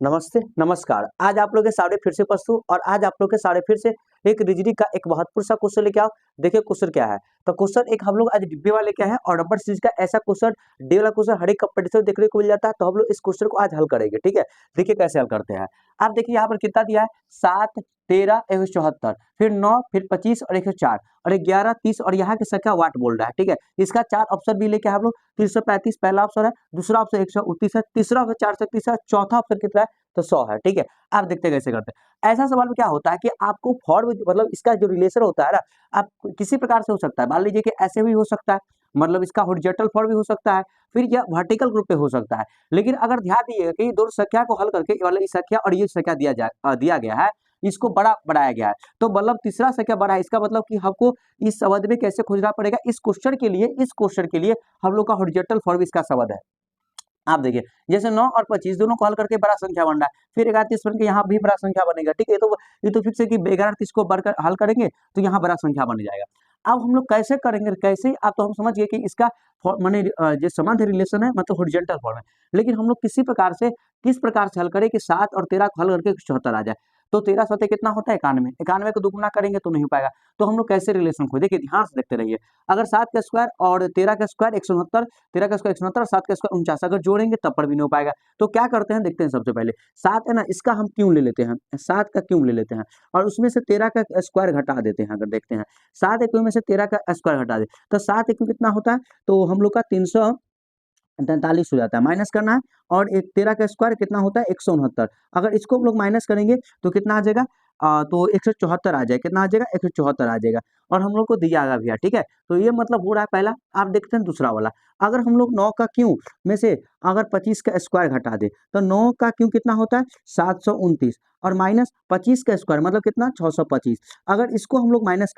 नमस्ते नमस्कार। आज आप लोग के सामने फिर से प्रस्तुत और आज आप लोग के सामने फिर से एक रीजनिंग का एक महत्वपूर्ण सा क्वेश्चन लेके आओ। देखिए क्वेश्चन क्या है। तो क्वेश्चन एक हम लोग आज डिब्बे वाले क्या है और नंबर सीरीज का ऐसा क्वेश्चन डे वाला क्वेश्चन हर एक कंपटीशन देखने को मिल जाता है। तो हम लोग इस क्वेश्चन को आज हल करेंगे, ठीक है। देखिए कैसे हल करते हैं। आप देखिए यहाँ पर कितना दिया है, 7, 13, 174, फिर 9, फिर 25 और 104 और 11, 30 और यहाँ की संख्या वाट बोल रहा है, ठीक है। इसका 4 ऑप्शन भी लेके हम लोग 335 पहला ऑप्शन है, दूसरा ऑप्शन 129 है, तीसरा ऑप्शन 431 है, चौथा ऑप्शन कितना है तो 100 है, ठीक है। आप देखते हैं कैसे करते हैं। ऐसा सवाल में क्या होता है कि आपको फॉर्म मतलब इसका जो रिलेशन होता है ना, आप किसी प्रकार से हो सकता है। मान लीजिए कि ऐसे भी हो सकता है, मतलब इसका हॉरिजॉन्टल फॉर्म भी हो सकता है, फिर यह वर्टिकल ग्रुप पे हो सकता है। लेकिन अगर ध्यान दिएगा कि दोनों संख्या को हल करके वाला इस संख्या और ये संख्या दिया गया है, इसको बड़ा बनाया गया है, तो मतलब तीसरा संख्या बड़ा है। इसका मतलब कि हमको इस शब्द में कैसे खोजना पड़ेगा, इस क्वेश्चन के लिए हम लोग का हॉरिजॉन्टल फॉर्म इसका शब्द है। आप देखिए जैसे 9 और 25 दोनों को हल करके बड़ा संख्या बन रहा है, फिर 31 बन के यहाँ भी बड़ा संख्या बनेगा, ठीक है। तो ये तो फिक्स है कि 31 को बढ़कर हल करेंगे तो यहाँ बड़ा संख्या बन जाएगा। अब हम लोग कैसे करेंगे, कैसे आप तो हम समझ गए कि इसका माने जो संबंध रिलेशन है मतलब हॉरिजॉन्टल फॉर्म है। लेकिन हम लोग किस प्रकार से हल करें कि 7 और 13 को हल करके 74 आ जाए। तो 13 सतह कितना होता है 91, 91 को दुगुना करेंगे तो नहीं हो पाएगा। तो हम लोग कैसे रिलेशन को देखिए, ध्यान से देखते रहिए। अगर 7 का स्क्वायर और 13 का स्क्वायर 169, 13 का स्क्वायर 169, 7 का स्क्वायर 49, अगर जोड़ेंगे तब पर भी नहीं हो पाएगा। तो क्या करते हैं देखते हैं। सबसे पहले 7 है ना, इसका हम क्यों ले लेते हैं, 7 का क्यों ले लेते हैं और उसमें से 13 का स्क्वायर घटा देते हैं। अगर देखते हैं 7 एक में से 13 का स्क्वायर घटा दे तो 7 एक कितना होता है, तो हम लोग का 343 हो जाता है। माइनस करना है और एक 13 का स्क्वायर कितना होता है 169। अगर इसको हम लोग माइनस करेंगे तो कितना आ जाएगा, तो 174 आ जाएगा। कितना आ जाएगा 174 आ जाएगा और हम लोग को दिया गया भैया, ठीक है। तो ये मतलब हो रहा है पहला। आप देखते हैं दूसरा वाला। अगर हम लोग 9 का क्यों में से अगर 25 का स्क्वायर घटा दे तो 9 का क्यों कितना होता है 729 और माइनस 25 का स्क्वायर मतलब कितना 625। अगर इसको हम लोग माइनस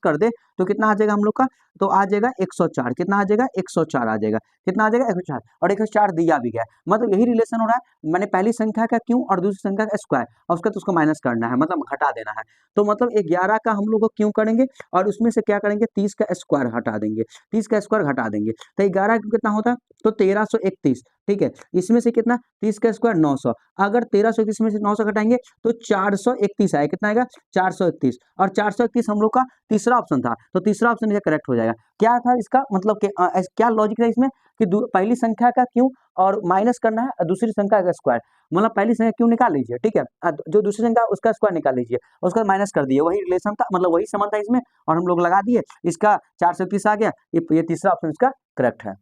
कर दे तो कितना आ जाएगा हम लोग का, तो आ जाएगा 104। कितना आ जाएगा 104 आ जाएगा। कितना आ जाएगा 104 और 104 दिया भी गया है। मतलब यही रिलेशन हो रहा है। मैंने पहली संख्या का क्यों और दूसरी संख्या का स्क्वायर और उसका तो उसको माइनस करना है, मतलब घटा देना है। तो मतलब 11 का हम लोग को क्यों करेंगे और उसमें से क्या करेंगे 30 का स्क्वायर हटा देंगे, 30 का स्क्वायर घटा देंगे। तो 11 कितना होता है तो 1331, ठीक है। इसमें से कितना 30 का स्क्वायर 900, अगर 1331 में से 900 घटाएंगे तो 431 आएगा। कितना आएगा 431 और 431 हम लोग का तीसरा ऑप्शन था। तो तीसरा ऑप्शन ये करेक्ट हो जाएगा। क्या था इसका मतलब कि क्या लॉजिक है इसमें कि पहली संख्या का क्यों और माइनस करना है दूसरी संख्या का स्क्वायर। मतलब पहली संख्या क्यों निकाल लीजिए, ठीक है। जो दूसरी संख्या उसका स्क्वायर निकाल लीजिए और उसका माइनस कर दिए। वही रिलेशन था, मतलब वही संबंध था इसमें और हम लोग लगा दिए। इसका 430 आ गया। ये तीसरा ऑप्शन इसका करेक्ट है।